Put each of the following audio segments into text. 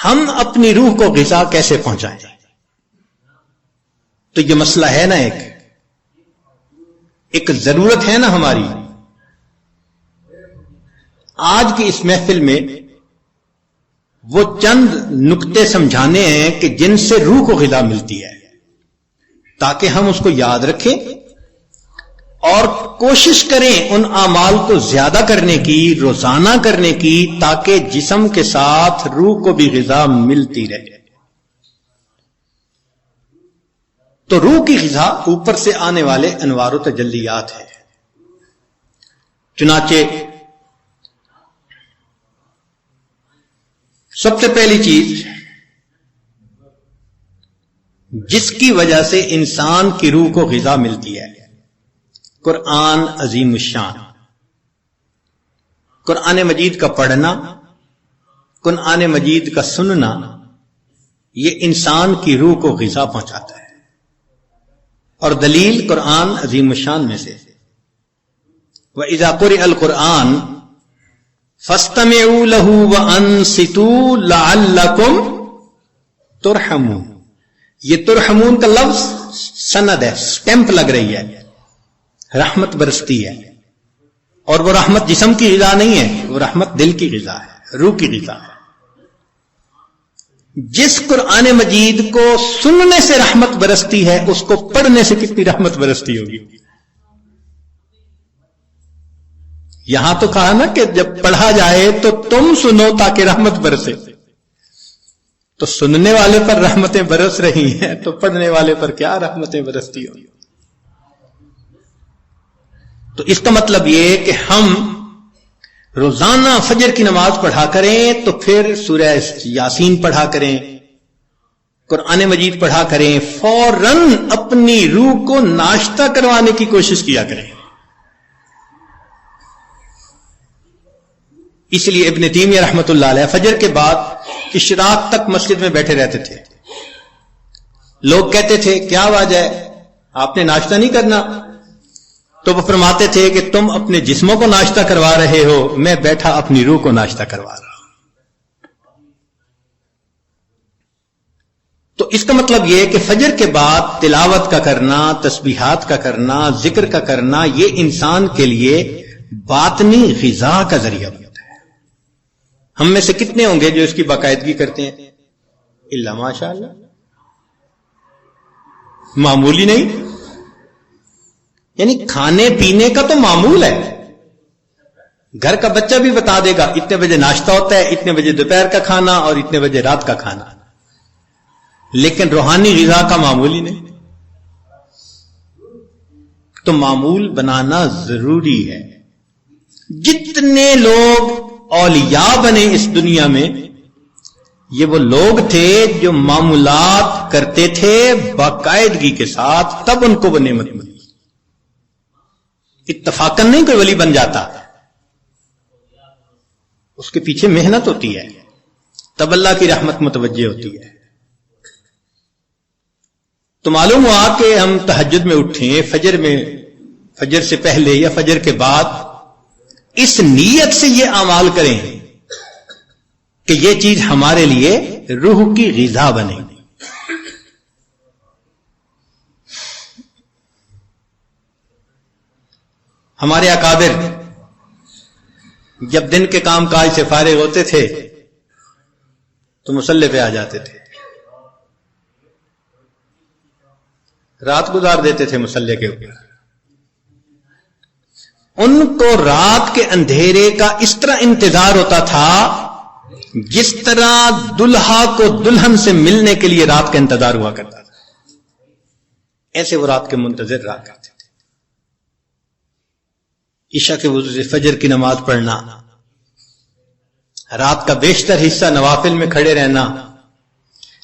ہم اپنی روح کو غذا کیسے پہنچائیں؟ تو یہ مسئلہ ہے نا، ایک ضرورت ہے نا ہماری. آج کی اس محفل میں وہ چند نکتے سمجھانے ہیں کہ جن سے روح کو غذا ملتی ہے، تاکہ ہم اس کو یاد رکھیں اور کوشش کریں ان اعمال کو زیادہ کرنے کی، روزانہ کرنے کی، تاکہ جسم کے ساتھ روح کو بھی غذا ملتی رہے. تو روح کی غذا اوپر سے آنے والے انوار و تجلیات ہے. چنانچہ سب سے پہلی چیز جس کی وجہ سے انسان کی روح کو غذا ملتی ہے، قرآن عظیم الشان. قرآن مجید کا پڑھنا، قرآن مجید کا سننا، یہ انسان کی روح کو غذا پہنچاتا ہے. اور دلیل قرآن عظیم الشان میں سے وَإِذَا قُرِئَ الْقُرْآنُ فَاسْتَمِعُوا لَهُ وَأَنصِتُوا لَعَلَّكُمْ تُرْحَمُونَ. یہ ترحمون کا لفظ سند ہے، سٹیمپ لگ رہی ہے، رحمت برستی ہے. اور وہ رحمت جسم کی غذا نہیں ہے، وہ رحمت دل کی غذا ہے، روح کی غذا ہے. جس قرآن مجید کو سننے سے رحمت برستی ہے، اس کو پڑھنے سے کتنی رحمت برستی ہوگی. یہاں تو کہا نا کہ جب پڑھا جائے تو تم سنو تاکہ رحمت برسے. تو سننے والے پر رحمتیں برس رہی ہیں، تو پڑھنے والے پر کیا رحمتیں برستی ہوں. تو اس کا مطلب یہ کہ ہم روزانہ فجر کی نماز پڑھا کریں، تو پھر سورہ یاسین پڑھا کریں، قرآن مجید پڑھا کریں، فوراً اپنی روح کو ناشتہ کروانے کی کوشش کیا کریں. اس لیے ابن تیمیہ رحمۃ اللہ علیہ فجر کے بعد اشراق تک مسجد میں بیٹھے رہتے تھے. لوگ کہتے تھے کیا وجہ ہے، آپ نے ناشتہ نہیں کرنا؟ تو وہ فرماتے تھے کہ تم اپنے جسموں کو ناشتہ کروا رہے ہو، میں بیٹھا اپنی روح کو ناشتہ کروا رہا ہوں. تو اس کا مطلب یہ کہ فجر کے بعد تلاوت کا کرنا، تسبیحات کا کرنا، ذکر کا کرنا، یہ انسان کے لیے باطنی غذا کا ذریعہ بنتا ہے. ہم میں سے کتنے ہوں گے جو اس کی باقاعدگی کرتے ہیں؟ الا ماشاء اللہ، معمولی نہیں. یعنی کھانے پینے کا تو معمول ہے، گھر کا بچہ بھی بتا دے گا اتنے بجے ناشتہ ہوتا ہے، اتنے بجے دوپہر کا کھانا اور اتنے بجے رات کا کھانا. لیکن روحانی غذا کا معمول ہی نہیں. تو معمول بنانا ضروری ہے. جتنے لوگ اولیاء بنے اس دنیا میں، یہ وہ لوگ تھے جو معمولات کرتے تھے باقاعدگی کے ساتھ، تب ان کو وہ نعمت ملی. اتفاقاً نہیں کوئی ولی بن جاتا، اس کے پیچھے محنت ہوتی ہے، تب اللہ کی رحمت متوجہ ہوتی ہے. تو معلوم ہوا کہ ہم تہجد میں اٹھیں، فجر سے پہلے یا فجر کے بعد، اس نیت سے یہ اعمال کریں کہ یہ چیز ہمارے لیے روح کی غذا بنے. ہمارے اکابر جب دن کے کام کاج سے فارغ ہوتے تھے تو مصلی پہ آ جاتے تھے، رات گزار دیتے تھے مصلی کے اوپر. ان کو رات کے اندھیرے کا اس طرح انتظار ہوتا تھا جس طرح دلہا کو دلہن سے ملنے کے لیے رات کا انتظار ہوا کرتا تھا. ایسے وہ رات کے منتظر رہا کرتے تھے. عشاء کے وضو سے فجر کی نماز پڑھنا، رات کا بیشتر حصہ نوافل میں کھڑے رہنا،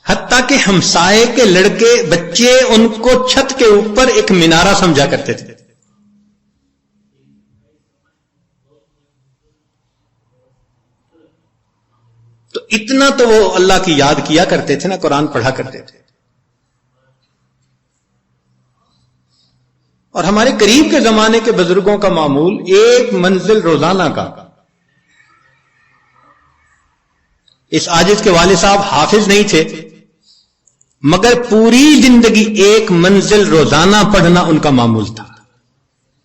حتیٰ کہ ہمسائے کے لڑکے بچے ان کو چھت کے اوپر ایک مینارہ سمجھا کرتے تھے. تو اتنا تو وہ اللہ کی یاد کیا کرتے تھے نا، قرآن پڑھا کرتے تھے. اور ہمارے قریب کے زمانے کے بزرگوں کا معمول ایک منزل روزانہ کا اس عاجز کے والد صاحب حافظ نہیں تھے، مگر پوری زندگی ایک منزل روزانہ پڑھنا ان کا معمول تھا۔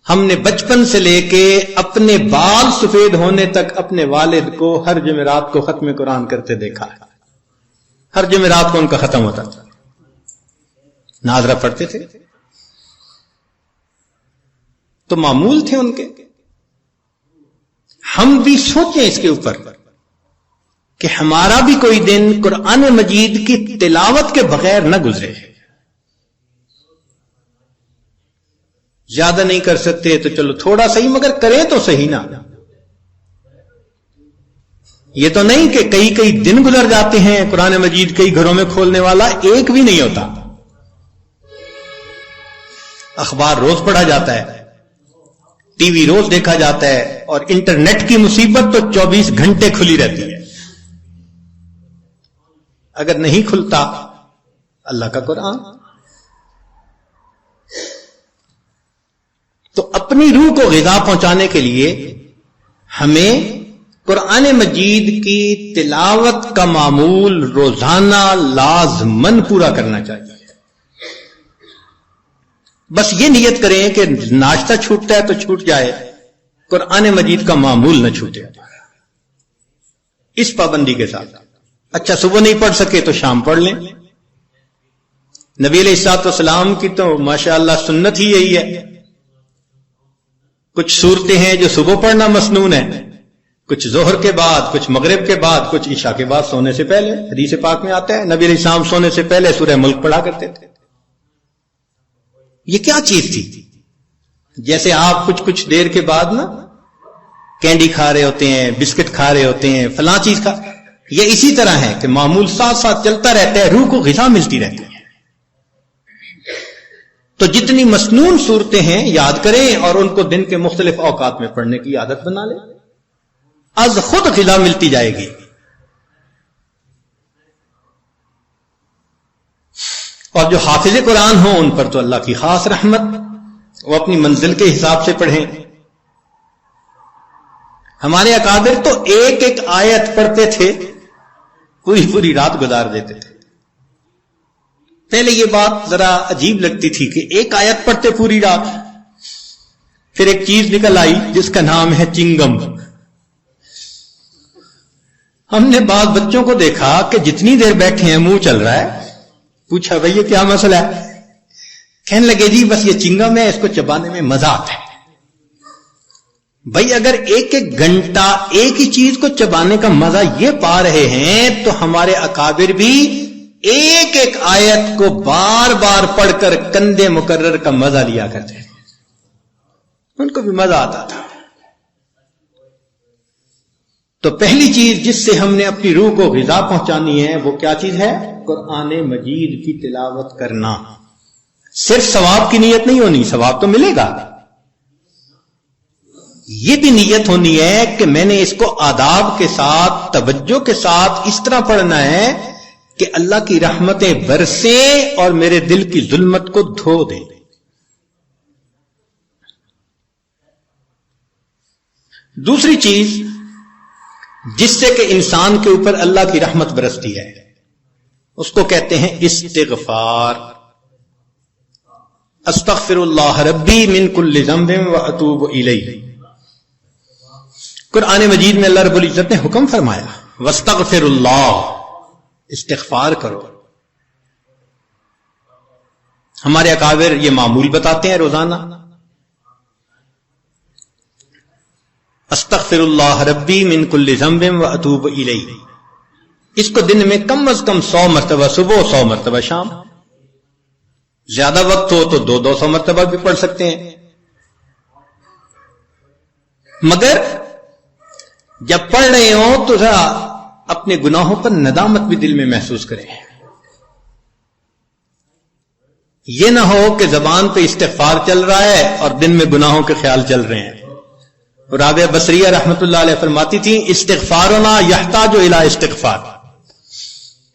ہم نے بچپن سے لے کے اپنے بال سفید ہونے تک اپنے والد کو ہر جمعرات کو ختم قرآن کرتے دیکھا ہے۔ ہر جمعرات کو ان کا ختم ہوتا تھا، ناظرہ پڑھتے تھے، تو معمول تھے ان کے۔ ہم بھی سوچیں اس کے اوپر کہ ہمارا بھی کوئی دن قرآن مجید کی تلاوت کے بغیر نہ گزرے۔ زیادہ نہیں کر سکتے تو چلو تھوڑا صحیح، مگر کریں تو صحیح نا۔ یہ تو نہیں کہ کئی دن گزر جاتے ہیں قرآن مجید کئی گھروں میں کھولنے والا ایک بھی نہیں ہوتا۔ اخبار روز پڑھا جاتا ہے، ٹی وی روز دیکھا جاتا ہے، اور انٹرنیٹ کی مصیبت تو 24 گھنٹے کھلی رہتی ہے۔ اگر نہیں کھلتا اللہ کا قرآن، تو اپنی روح کو غذا پہنچانے کے لیے ہمیں قرآن مجید کی تلاوت کا معمول روزانہ لازماً پورا کرنا چاہیے۔ بس یہ نیت کریں کہ ناشتہ چھوٹتا ہے تو چھوٹ جائے، قرآن مجید کا معمول نہ چھوٹے، اس پابندی کے ساتھ۔ اچھا صبح نہیں پڑھ سکے تو شام پڑھ لیں۔ نبی علیہ الصلوۃ والسلام کی تو ماشاءاللہ سنت ہی یہی ہے۔ کچھ صورتیں ہیں جو صبح پڑھنا مسنون ہے، کچھ ظہر کے بعد، کچھ مغرب کے بعد، کچھ عشاء کے بعد سونے سے پہلے۔ حدیث پاک میں آتا ہے نبی علیہ السلام سونے سے پہلے سورہ ملک پڑھا کرتے تھے۔ یہ کیا چیز تھی؟ جیسے آپ کچھ دیر کے بعد نا کینڈی کھا رہے ہوتے ہیں، بسکٹ کھا رہے ہوتے ہیں، فلاں چیز کھا، یہ اسی طرح ہے کہ معمول ساتھ ساتھ چلتا رہتا ہے، روح کو غذا ملتی رہتی ہے۔ تو جتنی مسنون صورتیں ہیں یاد کریں اور ان کو دن کے مختلف اوقات میں پڑھنے کی عادت بنا لیں، از خود غذا ملتی جائے گی۔ اور جو حافظ قرآن ہوں ان پر تو اللہ کی خاص رحمت، وہ اپنی منزل کے حساب سے پڑھیں۔ ہمارے اکابر تو ایک آیت پڑھتے تھے، پوری رات گزار دیتے تھے۔ پہلے یہ بات ذرا عجیب لگتی تھی کہ ایک آیت پڑھتے پوری رات، پھر ایک چیز نکل آئی جس کا نام ہے چنگم۔ ہم نے بعض بچوں کو دیکھا کہ جتنی دیر بیٹھے ہیں منہ چل رہا ہے، پوچھا بھئی یہ کیا مسئلہ ہے؟ کہنے لگے جی بس یہ چنگم ہے، اس کو چبانے میں مزہ آتا ہے۔ بھئی اگر ایک گھنٹہ ایک ہی چیز کو چبانے کا مزہ یہ پا رہے ہیں تو ہمارے اکابر بھی ایک آیت کو بار بار پڑھ کر کندے مکرر کا مزہ لیا کرتے ہیں، ان کو بھی مزہ آتا تھا۔ تو پہلی چیز جس سے ہم نے اپنی روح کو غذا پہنچانی ہے وہ کیا چیز ہے؟ قرآن مجید کی تلاوت کرنا۔ صرف ثواب کی نیت نہیں ہونی، ثواب تو ملے گا، یہ بھی نیت ہونی ہے کہ میں نے اس کو آداب کے ساتھ، توجہ کے ساتھ اس طرح پڑھنا ہے کہ اللہ کی رحمتیں برسیں اور میرے دل کی ظلمت کو دھو دیں۔ دوسری چیز جس سے کہ انسان کے اوپر اللہ کی رحمت برستی ہے اس کو کہتے ہیں استغفار۔ استغفر اللہ ربی من کل ذنب واتوب الیہ۔ قرآن مجید میں اللہ رب العزت نے حکم فرمایا واستغفر اللہ، استغفار کرو۔ ہمارے اکابر یہ معمول بتاتے ہیں روزانہ، استغفر اللہ ربی من کل ذنب واتوب الیہ۔ اس کو دن میں کم از کم 100 مرتبہ صبح، 100 مرتبہ شام، زیادہ وقت ہو تو 200 مرتبہ بھی پڑھ سکتے ہیں۔ مگر جب پڑھ رہے ہوں تو ذرا اپنے گناہوں پر ندامت بھی دل میں محسوس کریں۔ یہ نہ ہو کہ زبان پہ استغفار چل رہا ہے اور دن میں گناہوں کے خیال چل رہے ہیں۔ رابعہ بصریہ رحمت اللہ علیہ فرماتی تھی استغفارنا یحتاج الی استغفار،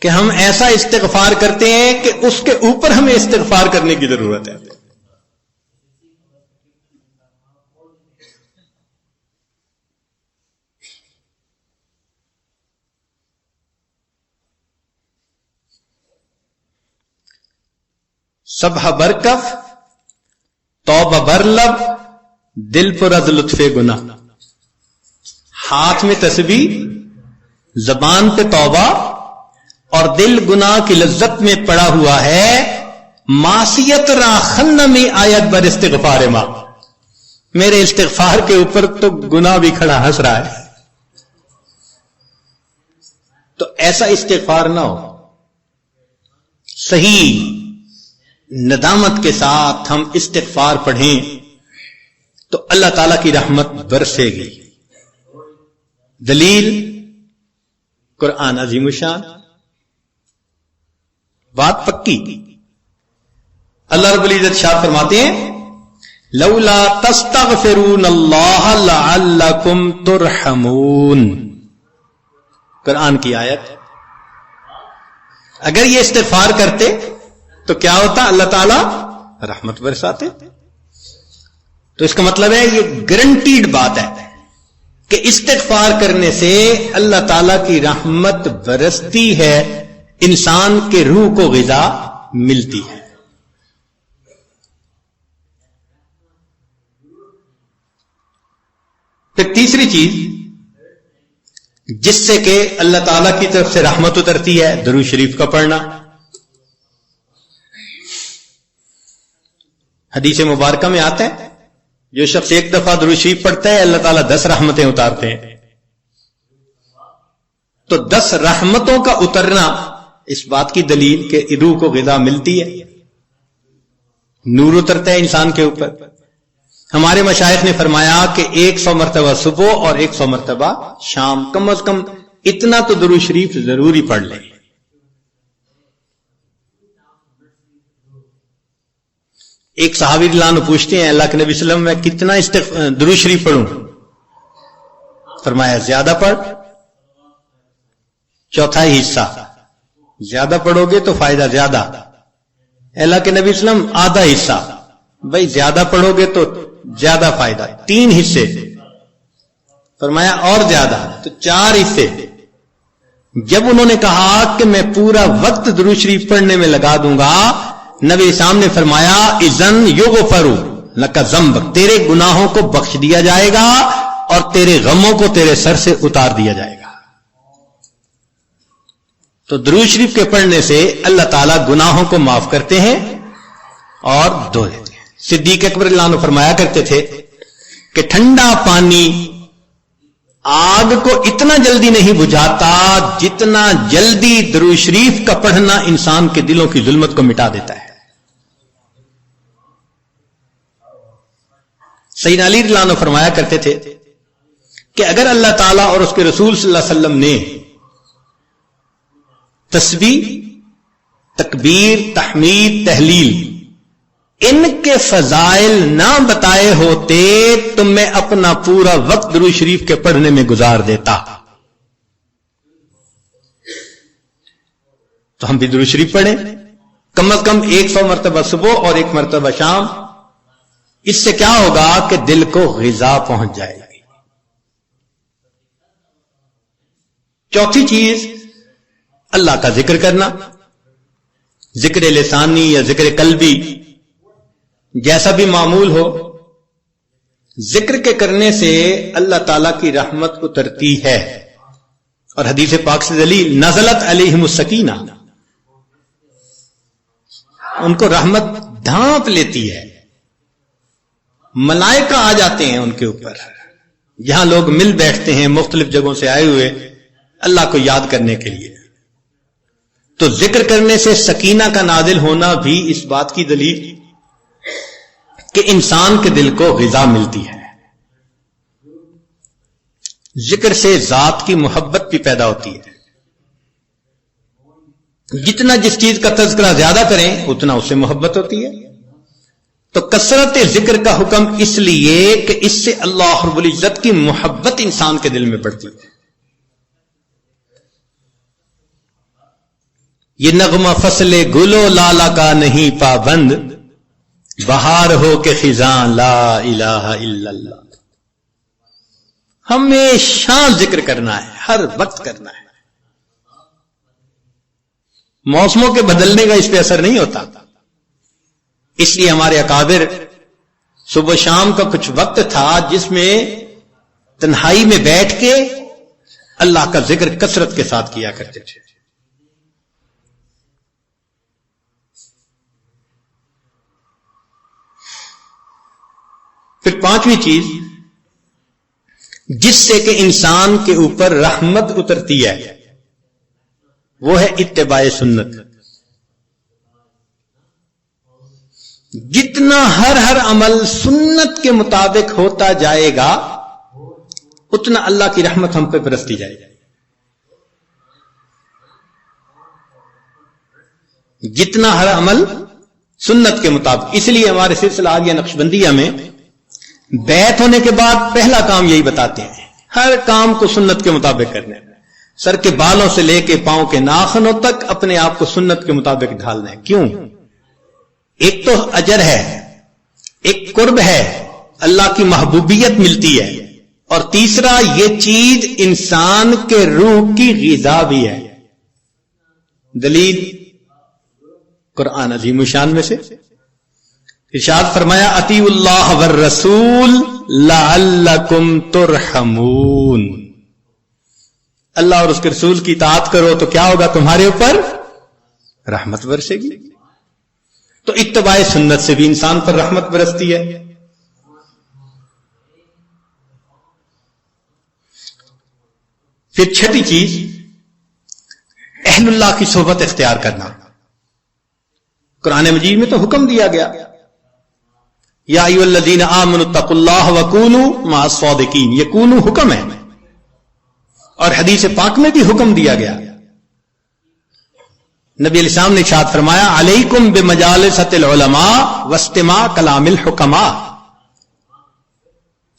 کہ ہم ایسا استغفار کرتے ہیں کہ اس کے اوپر ہمیں استغفار کرنے کی ضرورت ہے۔ سبح برکف، توبہ برلب، دل پر از لطف گناہ. ہاتھ میں تسبیح، زبان پہ توبہ اور دل گناہ کی لذت میں پڑا ہوا ہے. معصیت را خن میں آیت بر استغفار ماں، میرے استغفار کے اوپر تو گناہ بھی کھڑا ہنس رہا ہے. تو ایسا استغفار نہ ہو. صحیح ندامت کے ساتھ ہم استغفار پڑھیں تو اللہ تعالی کی رحمت برسے گی. دلیل قرآن عظیم الشان، بات پکی. اللہ رب العزت شاہ فرماتے ہیں لولا تستغفرون اللہ لعلکم ترحمون. قرآن کی آیت. اگر یہ استغفار کرتے تو کیا ہوتا؟ اللہ تعالی رحمت برساتے. تو اس کا مطلب ہے یہ گارنٹیڈ بات ہے کہ استغفار کرنے سے اللہ تعالی کی رحمت برستی ہے، انسان کے روح کو غذا ملتی ہے. پھر تیسری چیز جس سے کہ اللہ تعالی کی طرف سے رحمت اترتی ہے، درود شریف کا پڑھنا. حدیث مبارکہ میں آتا ہے جو شخص ایک دفعہ درود شریف پڑھتا ہے اللہ تعالیٰ 10 رحمتیں اتارتے ہیں. تو 10 رحمتوں کا اترنا اس بات کی دلیل کہ روح کو غذا ملتی ہے، نور اترتا ہے انسان کے اوپر. ہمارے مشائخ نے فرمایا کہ 100 مرتبہ صبح اور 100 مرتبہ شام، کم از کم اتنا تو درود شریف ضروری پڑھ لیں. ایک صحابی رضی اللہ عنہ پوچھتے ہیں اللہ کے نبی صلی اللہ علیہ وسلم میں کتنا درود شریف پڑھوں؟ فرمایا زیادہ پڑھ، چوتھائی حصہ. زیادہ پڑھو گے تو فائدہ زیادہ. اللہ کے نبی صلی اللہ علیہ وسلم آدھا حصہ. بھائی زیادہ پڑھو گے تو زیادہ فائدہ. 3 حصے. فرمایا اور زیادہ تو 4 حصے. جب انہوں نے کہا کہ میں پورا وقت درود شریف پڑھنے میں لگا دوں گا، نبی اسلام نے فرمایا اذن یغفر لک ذنبک، تیرے گناہوں کو بخش دیا جائے گا اور تیرے غموں کو تیرے سر سے اتار دیا جائے گا. تو درود شریف کے پڑھنے سے اللہ تعالیٰ گناہوں کو معاف کرتے ہیں اور دھو دیتے ہیں. صدیق اکبر اللہ عنہ فرمایا کرتے تھے کہ ٹھنڈا پانی آگ کو اتنا جلدی نہیں بجھاتا جتنا جلدی درود شریف کا پڑھنا انسان کے دلوں کی ظلمت کو مٹا دیتا ہے. سیدنا علی رضی اللہ عنہ فرمایا کرتے تھے کہ اگر اللہ تعالیٰ اور اس کے رسول صلی اللہ علیہ وسلم نے تسبیح، تکبیر، تحمید، تحلیل ان کے فضائل نہ بتائے ہوتے تو میں اپنا پورا وقت درود شریف کے پڑھنے میں گزار دیتا. تو ہم بھی درود شریف پڑھیں کم از کم 100 مرتبہ صبح اور 1 مرتبہ شام. اس سے کیا ہوگا کہ دل کو غذا پہنچ جائے گی. چوتھی چیز اللہ کا ذکر کرنا، ذکر لسانی یا ذکر قلبی جیسا بھی معمول ہو. ذکر کے کرنے سے اللہ تعالی کی رحمت اترتی ہے. اور حدیث پاک سے دلیل نزلت علیہم السکینہ، ان کو رحمت ڈھانپ لیتی ہے. ملائکہ آ جاتے ہیں ان کے اوپر. جہاں لوگ مل بیٹھتے ہیں مختلف جگہوں سے آئے ہوئے اللہ کو یاد کرنے کے لیے. تو ذکر کرنے سے سکینہ کا نازل ہونا بھی اس بات کی دلیل کہ انسان کے دل کو غذا ملتی ہے. ذکر سے ذات کی محبت بھی پیدا ہوتی ہے. جتنا جس چیز کا تذکرہ زیادہ کریں اتنا اس سے محبت ہوتی ہے. تو کثرت ذکر کا حکم اس لیے کہ اس سے اللہ رب العزت کی محبت انسان کے دل میں بڑھتی ہے. یہ نغمہ فصل گلو لالا کا نہیں پابند، بہار ہو کے خزاں لا الہ الا اللہ. ہمیشہ ذکر کرنا ہے، ہر وقت کرنا ہے. موسموں کے بدلنے کا اس پہ اثر نہیں ہوتا. اس لیے ہمارے اکابر صبح شام کا کچھ وقت تھا جس میں تنہائی میں بیٹھ کے اللہ کا ذکر کثرت کے ساتھ کیا کرتے تھے. پھر پانچویں چیز جس سے کہ انسان کے اوپر رحمت اترتی ہے وہ ہے اتباع سنت. جتنا ہر عمل سنت کے مطابق ہوتا جائے گا اتنا اللہ کی رحمت ہم پہ برستی جائے گی. جتنا ہر عمل سنت کے مطابق. اس لیے ہمارے سلسلہ آ گیا نقشبندیہ میں بیعت ہونے کے بعد پہلا کام یہی بتاتے ہیں ہر کام کو سنت کے مطابق کرنے. سر کے بالوں سے لے کے پاؤں کے ناخنوں تک اپنے آپ کو سنت کے مطابق ڈھالنا ہے. کیوں؟ ایک تو اجر ہے, ایک قرب ہے, اللہ کی محبوبیت ملتی ہے, اور تیسرا یہ چیز انسان کے روح کی غذا بھی ہے. دلیل قرآن عظیم شان میں سے ارشاد فرمایا اطیعوا اللہ والرسول لعلکم ترحمون. اللہ اور اس کے رسول کی اطاعت کرو تو کیا ہوگا؟ تمہارے اوپر رحمت برسے گی. تو اتباع سنت سے بھی انسان پر رحمت برستی ہے. پھر چھٹی چیز اہل اللہ کی صحبت اختیار کرنا. قرآن مجید میں تو حکم دیا گیا یا ایھا الذین آمنوا اتقوا اللہ وکونوا مع الصادقین. یہ کونوا حکم ہے, اور حدیث پاک میں بھی حکم دیا گیا. نبی علیہ السلام نے ارشاد فرمایا علیکم بمجالسۃ العلماء واستماع کلام الحکماء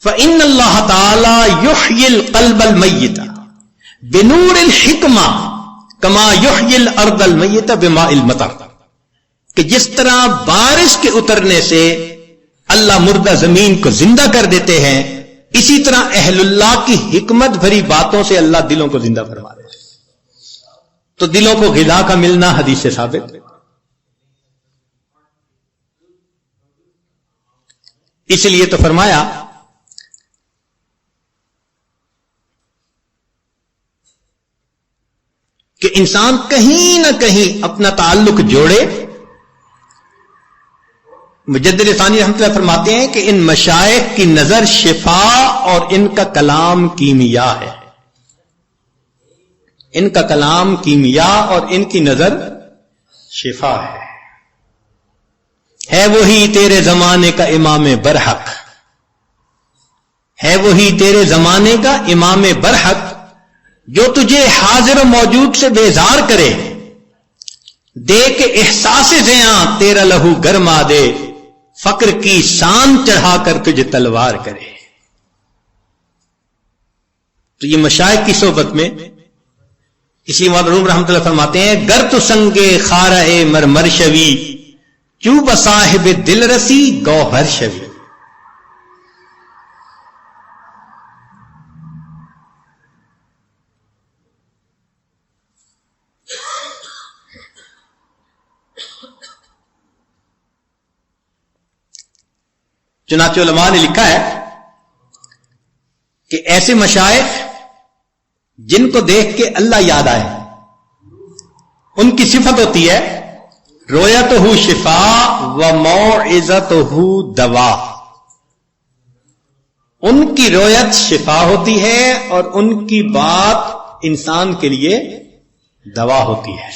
فإن اللہ تعالی یحیی القلب المیت بنور الحکمہ کما یحیی الارض المیت بماء المطر. کہ جس طرح بارش کے اترنے سے اللہ مردہ زمین کو زندہ کر دیتے ہیں, اسی طرح اہل اللہ کی حکمت بھری باتوں سے اللہ دلوں کو زندہ فرما دیتے ہیں. تو دلوں کو غذا کا ملنا حدیث سے ثابت. اس لیے تو فرمایا کہ انسان کہیں نہ کہیں اپنا تعلق جوڑے. مجدد ثانی رحمۃ اللہ فرماتے ہیں کہ ان مشائخ کی نظر شفا اور ان کا کلام کیمیا ہے. ان کا کلام کیمیا اور ان کی نظر شفا ہے. ہے وہی تیرے زمانے کا امام برحق, ہے وہی تیرے زمانے کا امام برحق جو تجھے حاضر و موجود سے بیزار کرے, دے کے احساس زیاں تیرا لہو گرما دے, فقر کی شان چڑھا کر تجھے تلوار کرے. تو یہ مشائخ کی صحبت میں اسی معلوم رحمۃ اللہ فرماتے ہیں گر تو سنگے خارہ مرمر شوی چوب صاحب دل رسی گوہر شوی. چنانچہ علماء نے لکھا ہے کہ ایسے مشائخ جن کو دیکھ کے اللہ یاد آئے, ان کی صفت ہوتی ہے رویتہ شفا و موعظتہ دوا. ان کی رویت شفا ہوتی ہے اور ان کی بات انسان کے لیے دوا ہوتی ہے.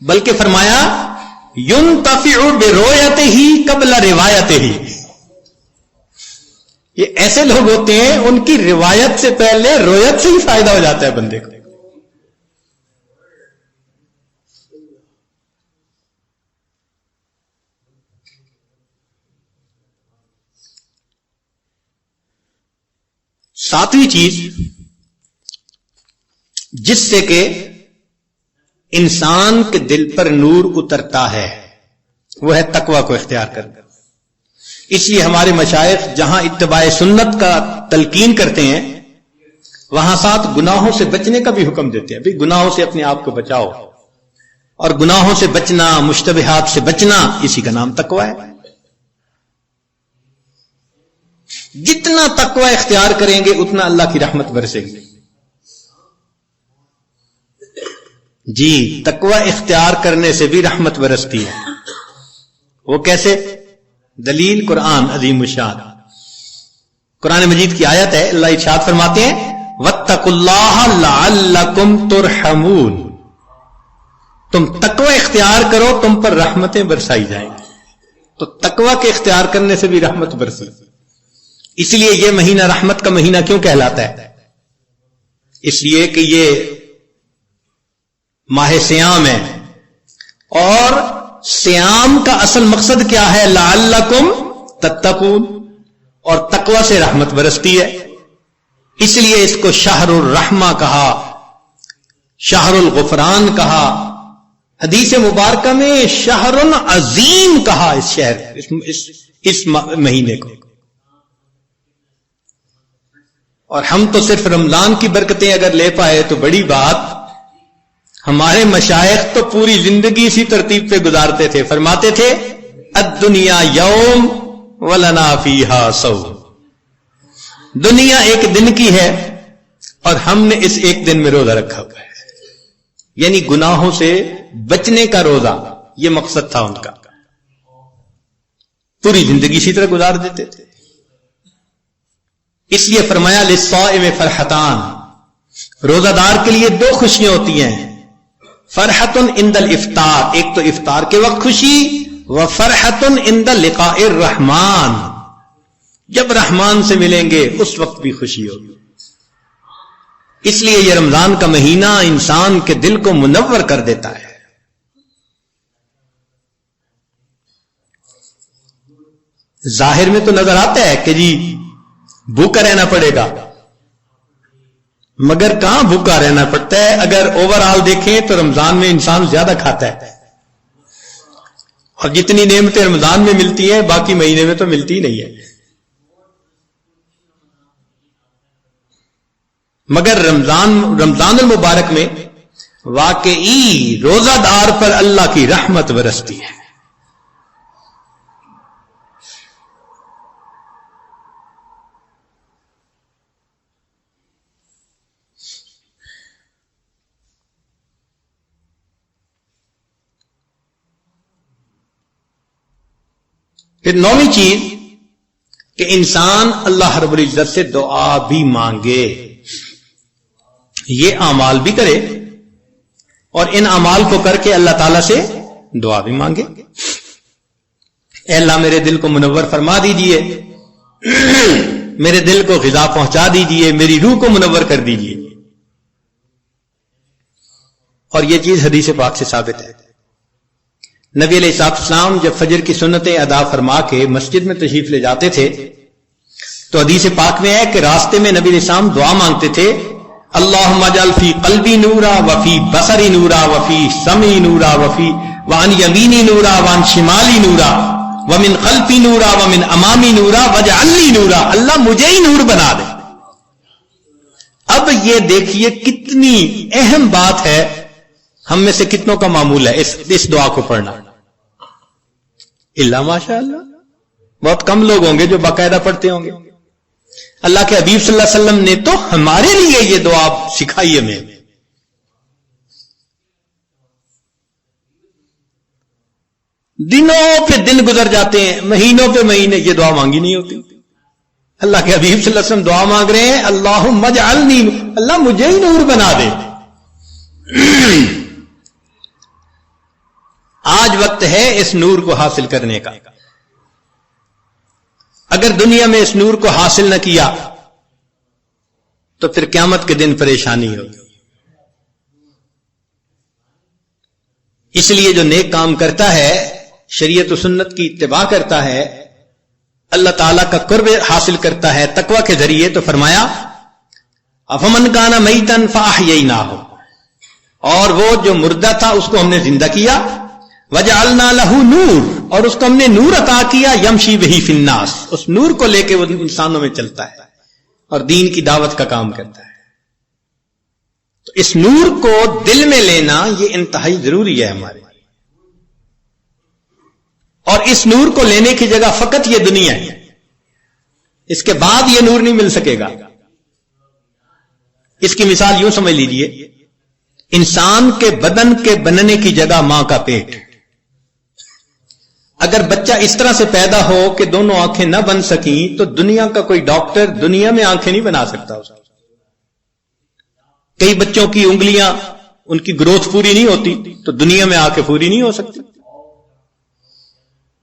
بلکہ فرمایا ينتفع برؤیتہ قبل روایتہ. یہ ایسے لوگ ہوتے ہیں ان کی روایت سے پہلے رویت سے ہی فائدہ ہو جاتا ہے بندے کو. ساتویں چیز جس سے کہ انسان کے دل پر نور اترتا ہے وہ ہے تقوی کو اختیار کرنا. اس لیے ہمارے مشائخ جہاں اتباع سنت کا تلقین کرتے ہیں وہاں ساتھ گناہوں سے بچنے کا بھی حکم دیتے ہیں. بھی گناہوں سے اپنے آپ کو بچاؤ, اور گناہوں سے بچنا, مشتبہات سے بچنا, اسی کا نام تقوی ہے. جتنا تقوی اختیار کریں گے اتنا اللہ کی رحمت برسے گی. جی تقوی اختیار کرنے سے بھی رحمت برستی ہے. وہ کیسے؟ دلیل قرآن عظیم الشان، قرآن مجید کی آیت ہے. اللہ ارشاد فرماتے ہیں واتقوا اللہ لعلکم ترحمون، تم تقوی اختیار کرو تم پر رحمتیں برسائی جائیں گی. تو تقوی کے اختیار کرنے سے بھی رحمت برسی. اس لیے یہ مہینہ رحمت کا مہینہ کیوں کہلاتا ہے؟ اس لیے کہ یہ ماہ سیام ہے، اور سیام کا اصل مقصد کیا ہے؟ لعلکم تتقون، اور تقوی سے رحمت برستی ہے. اس لیے اس کو شہر الرحمہ کہا، شہر الغفران کہا، حدیث مبارکہ میں شہر عظیم کہا اس شہر اس مہینے کو. اور ہم تو صرف رمضان کی برکتیں اگر لے پائے تو بڑی بات. ہمارے مشائخ تو پوری زندگی اسی ترتیب پہ گزارتے تھے. فرماتے تھے الدنیا یوم ولنا فیہا صوم، دنیا ایک دن کی ہے اور ہم نے اس ایک دن میں روزہ رکھا ہوا ہے. یعنی گناہوں سے بچنے کا روزہ، یہ مقصد تھا ان کا. پوری زندگی اسی طرح گزار دیتے تھے. اس لیے فرمایا للصائم فرحتان، روزہ دار کے لیے دو خوشیاں ہوتی ہیں. فرحت عند الافطار، ایک تو افطار کے وقت خوشی، وفرحت عند لقاء الرحمن، جب رحمان سے ملیں گے اس وقت بھی خوشی ہوگی. اس لیے یہ رمضان کا مہینہ انسان کے دل کو منور کر دیتا ہے. ظاہر میں تو نظر آتا ہے کہ جی بھوکا رہنا پڑے گا، مگر کہاں بھوکا رہنا پڑتا ہے؟ اگر اوور آل دیکھیں تو رمضان میں انسان زیادہ کھاتا ہے، اور جتنی نعمتیں رمضان میں ملتی ہیں باقی مہینے میں تو ملتی نہیں ہے. مگر رمضان المبارک میں واقعی روزہ دار پر اللہ کی رحمت برستی ہے. پھر نویں چیز کہ انسان اللہ رب العزت سے دعا بھی مانگے، یہ اعمال بھی کرے اور ان اعمال کو کر کے اللہ تعالی سے دعا بھی مانگے. اے اللہ میرے دل کو منور فرما دیجئے، میرے دل کو غذا پہنچا دیجئے، میری روح کو منور کر دیجئے. اور یہ چیز حدیث پاک سے ثابت ہے. نبی علیہ السلام جب فجر کی سنتیں ادا فرما کے مسجد میں تشریف لے جاتے تھے تو حدیث پاک میں ہے کہ راستے میں نبی علیہ السلام دعا مانگتے تھے اللہم اجعل فی قلبی نورا وفی بصری نورا وفی سمعی نورا وفی وعن یمینی نورا وعن شمالی نورا ومن خلفی نورا ومن امامی نورا واجعل لی نورا، اللہ مجھے ہی نور بنا دے. اب یہ دیکھیے کتنی اہم بات ہے. ہم میں سے کتنوں کا معمول ہے اس دعا کو پڑھنا؟ اللہ ماشاء اللہ بہت کم لوگ ہوں گے جو باقاعدہ پڑھتے ہوں گے. اللہ کے حبیب صلی اللہ علیہ وسلم نے تو ہمارے لیے یہ دعا سکھائی ہمیں. دنوں پہ دن گزر جاتے ہیں، مہینوں پہ مہینے، یہ دعا مانگی نہیں ہوتی. اللہ کے حبیب صلی اللہ علیہ وسلم دعا مانگ رہے ہیں اللہم اجعلنی، اللہ مجھے ہی نور بنا دے. آج وقت ہے اس نور کو حاصل کرنے کا. اگر دنیا میں اس نور کو حاصل نہ کیا تو پھر قیامت کے دن پریشانی ہوگی. اس لیے جو نیک کام کرتا ہے، شریعت و سنت کی اتباع کرتا ہے، اللہ تعالیٰ کا قرب حاصل کرتا ہے تقوی کے ذریعے، تو فرمایا افمن کان میتا فاحییناہ، اور وہ جو مردہ تھا اس کو ہم نے زندہ کیا، وجعلنا لہ نور، اور اس کو ہم نے نور عطا کیا، یمشی بہ فی الناس، اس نور کو لے کے وہ انسانوں میں چلتا ہے اور دین کی دعوت کا کام کرتا ہے. تو اس نور کو دل میں لینا یہ انتہائی ضروری ہے ہمارے. اور اس نور کو لینے کی جگہ فقط یہ دنیا ہے. اس کے بعد یہ نور نہیں مل سکے گا. اس کی مثال یوں سمجھ لیجئے، انسان کے بدن کے بننے کی جگہ ماں کا پیٹ. اگر بچہ اس طرح سے پیدا ہو کہ دونوں آنکھیں نہ بن سکیں تو دنیا کا کوئی ڈاکٹر دنیا میں آنکھیں نہیں بنا سکتا. کئی بچوں کی انگلیاں، ان کی گروتھ پوری نہیں ہوتی تو دنیا میں آنکھیں پوری نہیں ہو سکتی،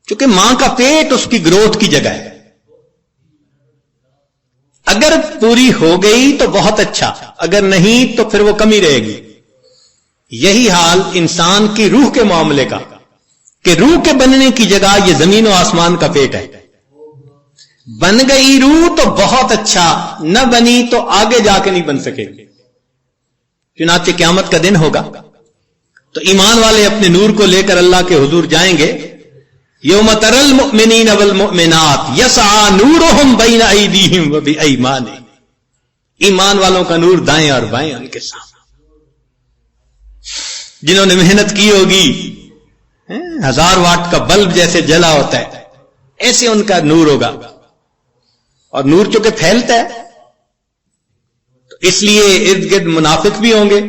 کیونکہ ماں کا پیٹ اس کی گروتھ کی جگہ ہے. اگر پوری ہو گئی تو بہت اچھا، اگر نہیں تو پھر وہ کمی رہے گی. یہی حال انسان کی روح کے معاملے کا، کہ روح کے بننے کی جگہ یہ زمین و آسمان کا پیٹ ہے. بن گئی روح تو بہت اچھا، نہ بنی تو آگے جا کے نہیں بن سکے گی. چنانچہ قیامت کا دن ہوگا تو ایمان والے اپنے نور کو لے کر اللہ کے حضور جائیں گے. یوم تری المؤمنین والمؤمنات یسعی نورہم بین ایدیہم وبایمانہم. ایمان والوں کا نور دائیں اور بائیں ان کے سامنے. جنہوں نے محنت کی ہوگی، 1000 واٹ کا بلب جیسے جلا ہوتا ہے ایسے ان کا نور ہوگا. اور نور چونکہ پھیلتا ہے تو اس لیے ارد گرد منافق بھی ہوں گے.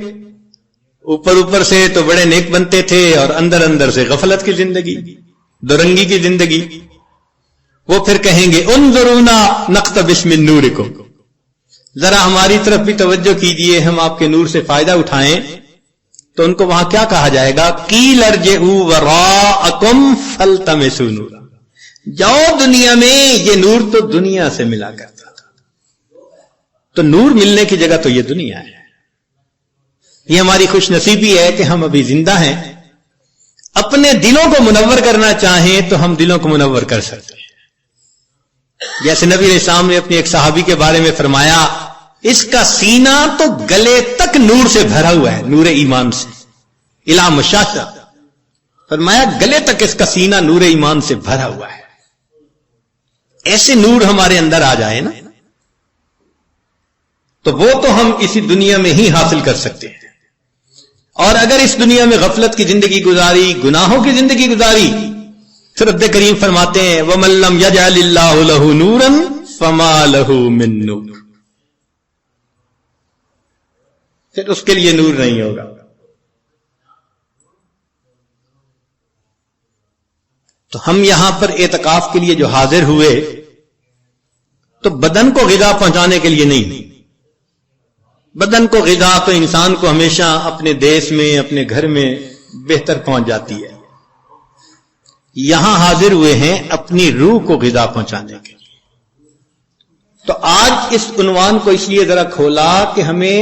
اوپر سے تو بڑے نیک بنتے تھے اور اندر اندر سے غفلت کی زندگی، دورنگی کی زندگی. وہ پھر کہیں گے انظرونا نقتبس من نورکم، ذرا ہماری طرف بھی توجہ کیجئے، ہم آپ کے نور سے فائدہ اٹھائیں. تو ان کو وہاں کیا کہا جائے گا؟ قیل ارجعوا وراءکم فالتمسوا نورا. جاؤ دنیا میں، یہ نور تو دنیا سے ملا کرتا تھا. تو نور ملنے کی جگہ تو یہ دنیا ہے. یہ ہماری خوش نصیبی ہے کہ ہم ابھی زندہ ہیں. اپنے دلوں کو منور کرنا چاہیں تو ہم دلوں کو منور کر سکتے ہیں. جیسے نبی علیہ السلام نے اپنی ایک صحابی کے بارے میں فرمایا، اس کا سینہ تو گلے تک نور سے بھرا ہوا ہے، نور ایمان سے. الا مشاشہ، فرمایا گلے تک اس کا سینہ نور ایمان سے بھرا ہوا ہے. ایسے نور ہمارے اندر آ جائے نا تو وہ تو ہم اسی دنیا میں ہی حاصل کر سکتے ہیں. اور اگر اس دنیا میں غفلت کی زندگی گزاری، گناہوں کی زندگی گزاری، پھر رب کریم فرماتے ہیں وَمَن لَّمْ يَجْعَلِ اللَّهُ لَهُ نُورًا فَمَا لَهُ مِن نُور. پھر اس کے لیے نور نہیں ہوگا. تو ہم یہاں پر اعتکاف کے لیے جو حاضر ہوئے تو بدن کو غذا پہنچانے کے لیے نہیں. بدن کو غذا تو انسان کو ہمیشہ اپنے دیش میں، اپنے گھر میں بہتر پہنچ جاتی ہے. یہاں حاضر ہوئے ہیں اپنی روح کو غذا پہنچانے کے لیے. تو آج اس عنوان کو اس لیے ذرا کھولا کہ ہمیں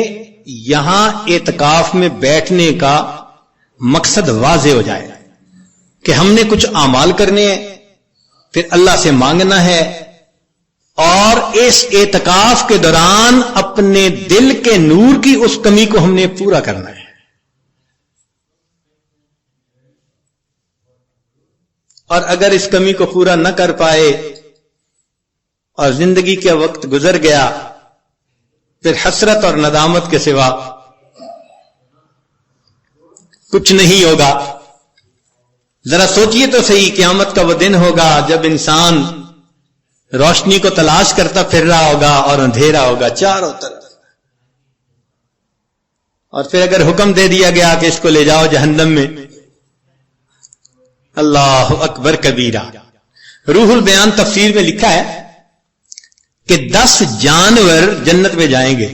یہاں اعتکاف میں بیٹھنے کا مقصد واضح ہو جائے کہ ہم نے کچھ اعمال کرنے ہیں، پھر اللہ سے مانگنا ہے، اور اس اعتکاف کے دوران اپنے دل کے نور کی اس کمی کو ہم نے پورا کرنا ہے. اور اگر اس کمی کو پورا نہ کر پائے اور زندگی کا وقت گزر گیا، پھر حسرت اور ندامت کے سوا کچھ نہیں ہوگا. ذرا سوچئے تو صحیح، قیامت کا وہ دن ہوگا جب انسان روشنی کو تلاش کرتا پھر رہا ہوگا اور اندھیرا ہوگا چاروں طرف. اور پھر اگر حکم دے دیا گیا کہ اس کو لے جاؤ جہنم میں، اللہ اکبر کبیرہ. روح البیان تفسیر میں لکھا ہے کہ 10 جانور جنت میں جائیں گے.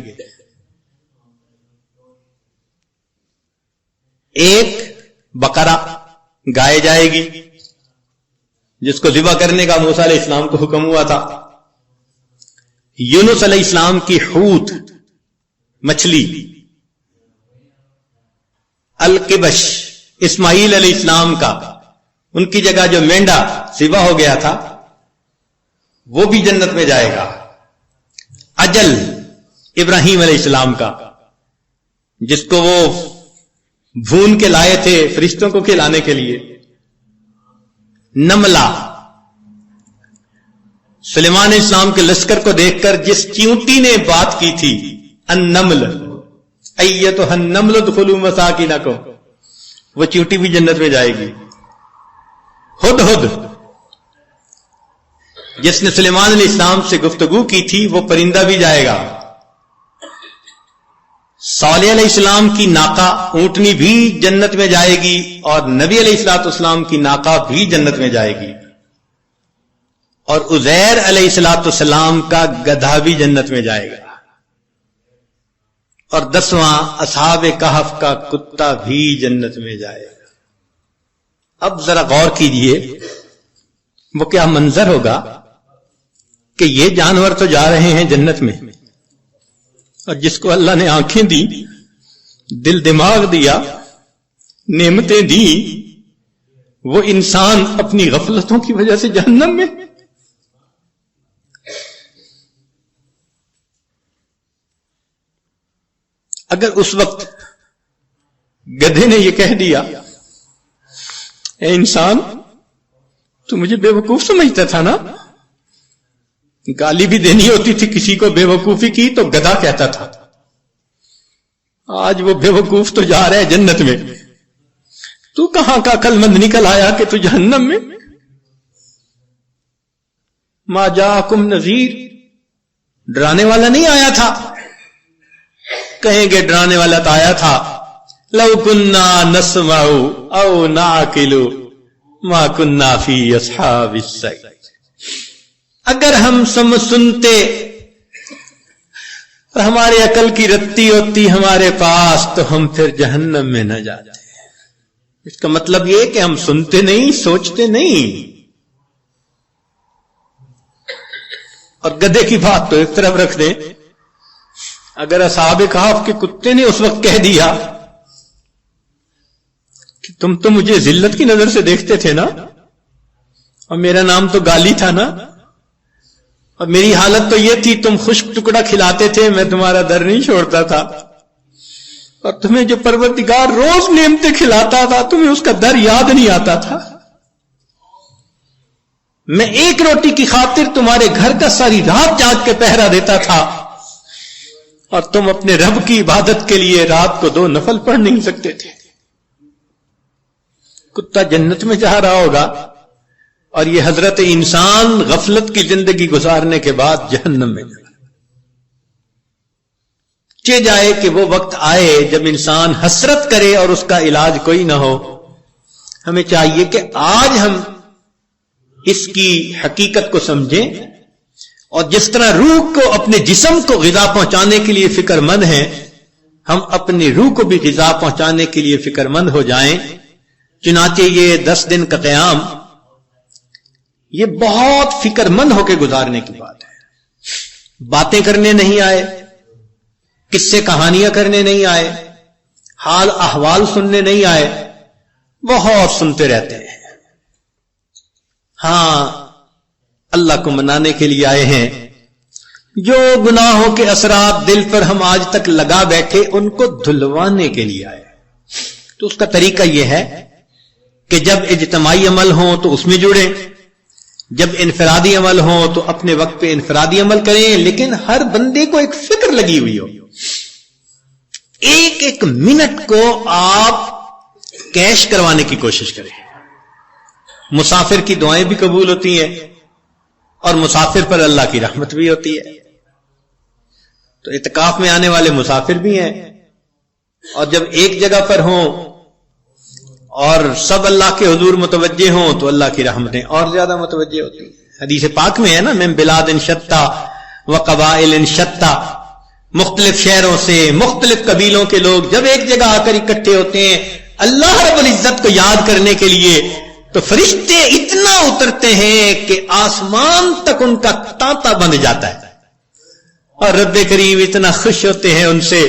ایک بقرہ، گائے جائے گی جس کو ذبح کرنے کا موسیٰ علیہ السلام کو حکم ہوا تھا. یونس علیہ السلام کی حوت مچھلی. القبش اسماعیل علیہ السلام کا، ان کی جگہ جو مینڈا ذبح ہو گیا تھا وہ بھی جنت میں جائے گا. اجل ابراہیم علیہ السلام کا، جس کو وہ بھون کے لائے تھے فرشتوں کو کھلانے کے لیے. نملہ سلیمان علیہ السلام کے لشکر کو دیکھ کر جس چیونٹی نے بات کی تھی، النمل ایتھا النمل ادخلوا مساکنکم، وہ چیونٹی بھی جنت میں جائے گی. ہدہد جس نے سلیمان علیہ السلام سے گفتگو کی تھی وہ پرندہ بھی جائے گا. صالح علیہ السلام کی ناقہ اونٹنی بھی جنت میں جائے گی اور نبی علیہ السلام کی ناقہ بھی جنت میں جائے گی, اور عزیر علیہ السلام کا گدھا بھی جنت میں جائے گا, اور 10واں اصحاب کہف کا کتا بھی جنت میں جائے گا. اب ذرا غور کیجئے وہ کیا منظر ہوگا کہ یہ جانور تو جا رہے ہیں جنت میں, اور جس کو اللہ نے آنکھیں دی, دل دماغ دیا, نعمتیں دی, وہ انسان اپنی غفلتوں کی وجہ سے جہنم میں. اگر اس وقت گدھے نے یہ کہہ دیا اے انسان تو مجھے بے وقوف سمجھتا تھا نا, گالی بھی دینی ہوتی تھی کسی کو بے وقوفی کی تو گدھا کہتا تھا, آج وہ بے وقوف تو جا رہا ہے جنت میں, تو کہاں کا عقل مند نکل آیا کہ تو جہنم میں. ما جاءکم نذیر, ڈرانے والا نہیں آیا تھا. کہیں گے ڈرانے والا تو آیا تھا, لو کننا نسمع او نعقل ما کننا فی اصحاب السعیر, اگر ہم سنتے اور ہماری عقل کی رتی ہوتی ہمارے پاس تو ہم پھر جہنم میں نہ جاتے. اس کا مطلب یہ کہ ہم سنتے نہیں, سوچتے نہیں. اور گدھے کی بات تو ایک طرف رکھ دیں, اگر اصحاب کہف کے کتے نے اس وقت کہہ دیا کہ تم تو مجھے ذلت کی نظر سے دیکھتے تھے نا, اور میرا نام تو گالی تھا نا, اور میری حالت تو یہ تھی تم خشک ٹکڑا کھلاتے تھے, میں تمہارا در نہیں چھوڑتا تھا, اور تمہیں جو پروردگار روز نعمتیں کھلاتا تھا تمہیں اس کا در یاد نہیں آتا تھا. میں ایک روٹی کی خاطر تمہارے گھر کا ساری رات جاگ کے پہرا دیتا تھا, اور تم اپنے رب کی عبادت کے لیے رات کو 2 نفل پڑھ نہیں سکتے تھے. کتا جنت میں جا رہا ہوگا اور یہ حضرت انسان غفلت کی زندگی گزارنے کے بعد جہنم میں جائے. چہ جائے کہ وہ وقت آئے جب انسان حسرت کرے اور اس کا علاج کوئی نہ ہو. ہمیں چاہیے کہ آج ہم اس کی حقیقت کو سمجھیں, اور جس طرح روح کو اپنے جسم کو غذا پہنچانے کے لیے فکر مند ہیں, ہم اپنی روح کو بھی غذا پہنچانے کے لیے فکر مند ہو جائیں. چنانچہ یہ 10 دن کا قیام یہ بہت فکر مند ہو کے گزارنے کی بات ہے. باتیں کرنے نہیں آئے, قصے کہانیاں کرنے نہیں آئے, حال احوال سننے نہیں آئے, بہت سنتے رہتے ہیں. ہاں اللہ کو منانے کے لیے آئے ہیں. جو گناہوں کے اثرات دل پر ہم آج تک لگا بیٹھے ان کو دھلوانے کے لیے آئے. تو اس کا طریقہ یہ ہے کہ جب اجتماعی عمل ہوں تو اس میں جڑیں, جب انفرادی عمل ہوں تو اپنے وقت پہ انفرادی عمل کریں, لیکن ہر بندے کو ایک فکر لگی ہوئی ہو. ایک ایک منٹ کو آپ کیش کروانے کی کوشش کریں. مسافر کی دعائیں بھی قبول ہوتی ہیں اور مسافر پر اللہ کی رحمت بھی ہوتی ہے. تو اعتکاف میں آنے والے مسافر بھی ہیں, اور جب ایک جگہ پر ہوں اور سب اللہ کے حضور متوجہ ہوں تو اللہ کی رحمتیں اور زیادہ متوجہ ہوتی ہیں. حدیث پاک میں ہے نا, من بلاد شتیٰ وقبائل شتیٰ, مختلف شہروں سے مختلف قبیلوں کے لوگ جب ایک جگہ آ کر اکٹھے ہوتے ہیں اللہ رب العزت کو یاد کرنے کے لیے, تو فرشتے اتنا اترتے ہیں کہ آسمان تک ان کا تانتا بن جاتا ہے. اور رب کریم اتنا خوش ہوتے ہیں ان سے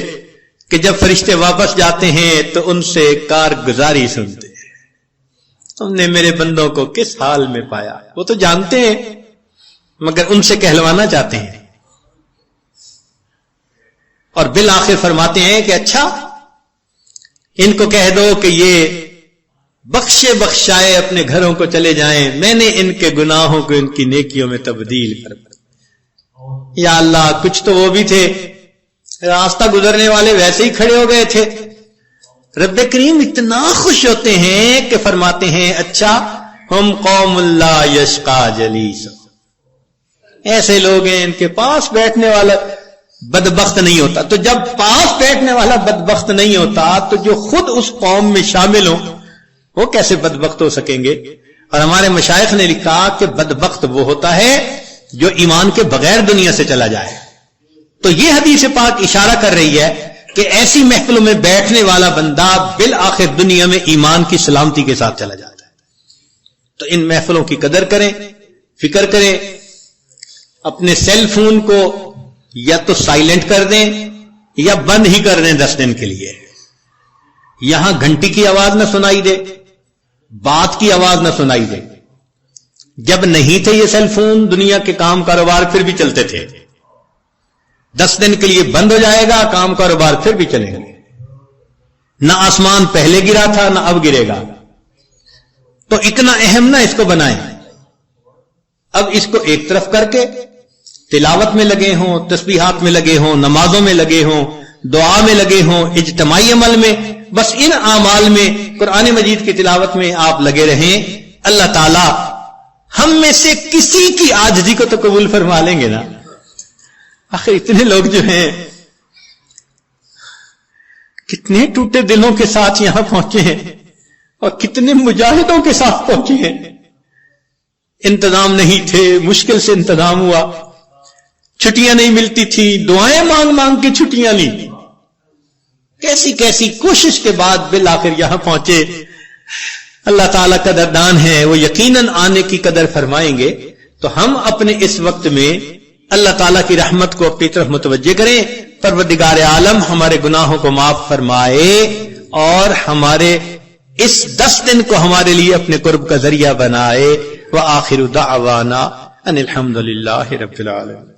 کہ جب فرشتے واپس جاتے ہیں تو ان سے کارگزاری سنتے ہیں. تم نے میرے بندوں کو کس حال میں پایا. وہ تو جانتے ہیں مگر ان سے کہلوانا چاہتے ہیں, اور بالآخر فرماتے ہیں کہ اچھا ان کو کہہ دو کہ یہ بخشے بخشائے اپنے گھروں کو چلے جائیں, میں نے ان کے گناہوں کو ان کی نیکیوں میں تبدیل کر دیا. یا اللہ کچھ تو وہ بھی تھے راستہ گزرنے والے ویسے ہی کھڑے ہو گئے تھے. رب کریم اتنا خوش ہوتے ہیں کہ فرماتے ہیں اچھا ہم قوم لا یشقا جلیس, ایسے لوگ ہیں ان کے پاس بیٹھنے والا بدبخت نہیں ہوتا. تو جب پاس بیٹھنے والا بدبخت نہیں ہوتا تو جو خود اس قوم میں شامل ہوں وہ کیسے بدبخت ہو سکیں گے؟ اور ہمارے مشائخ نے لکھا کہ بدبخت وہ ہوتا ہے جو ایمان کے بغیر دنیا سے چلا جائے. تو یہ حدیث پاک اشارہ کر رہی ہے کہ ایسی محفلوں میں بیٹھنے والا بندہ بالآخر دنیا میں ایمان کی سلامتی کے ساتھ چلا جاتا ہے. تو ان محفلوں کی قدر کریں، فکر کریں. اپنے سیل فون کو یا تو سائلنٹ کر دیں یا بند ہی کر دیں 10 دن کے لیے. یہاں گھنٹی کی آواز نہ سنائی دے، بات کی آواز نہ سنائی دے. جب نہیں تھے یہ سیل فون دنیا کے کام کاروبار پھر بھی چلتے تھے. 10 دن کے لیے بند ہو جائے گا، کام کاروبار پھر بھی چلیں گے. نہ آسمان پہلے گرا تھا نہ اب گرے گا. تو اتنا اہم نہ اس کو بنائیں. اب اس کو ایک طرف کر کے تلاوت میں لگے ہوں، تسبیحات میں لگے ہوں، نمازوں میں لگے ہوں، دعا میں لگے ہوں، اجتماعی عمل میں، بس ان اعمال میں قرآن مجید کی تلاوت میں آپ لگے رہیں. اللہ تعالی ہم میں سے کسی کی عاجزی کو تو قبول فرما لیں گے نا. آخر اتنے لوگ جو ہیں کتنے ٹوٹے دلوں کے ساتھ یہاں پہنچے ہیں اور کتنے مجاہدوں کے ساتھ پہنچے ہیں. انتظام نہیں تھے، مشکل سے انتظام ہوا، چھٹیاں نہیں ملتی تھی، دعائیں مانگ مانگ کے چھٹیاں لی، کیسی کیسی کوشش کے بعد بالآخر یہاں پہنچے. اللہ تعالیٰ قدردان ہے، وہ یقیناً آنے کی قدر فرمائیں گے. تو ہم اپنے اس وقت میں اللہ تعالیٰ کی رحمت کو اپنی طرف متوجہ کریں. پروردگار عالم ہمارے گناہوں کو معاف فرمائے اور ہمارے اس 10 دن کو ہمارے لیے اپنے قرب کا ذریعہ بنائے. وآخر دعوانا ان الحمد للہ رب العالمین.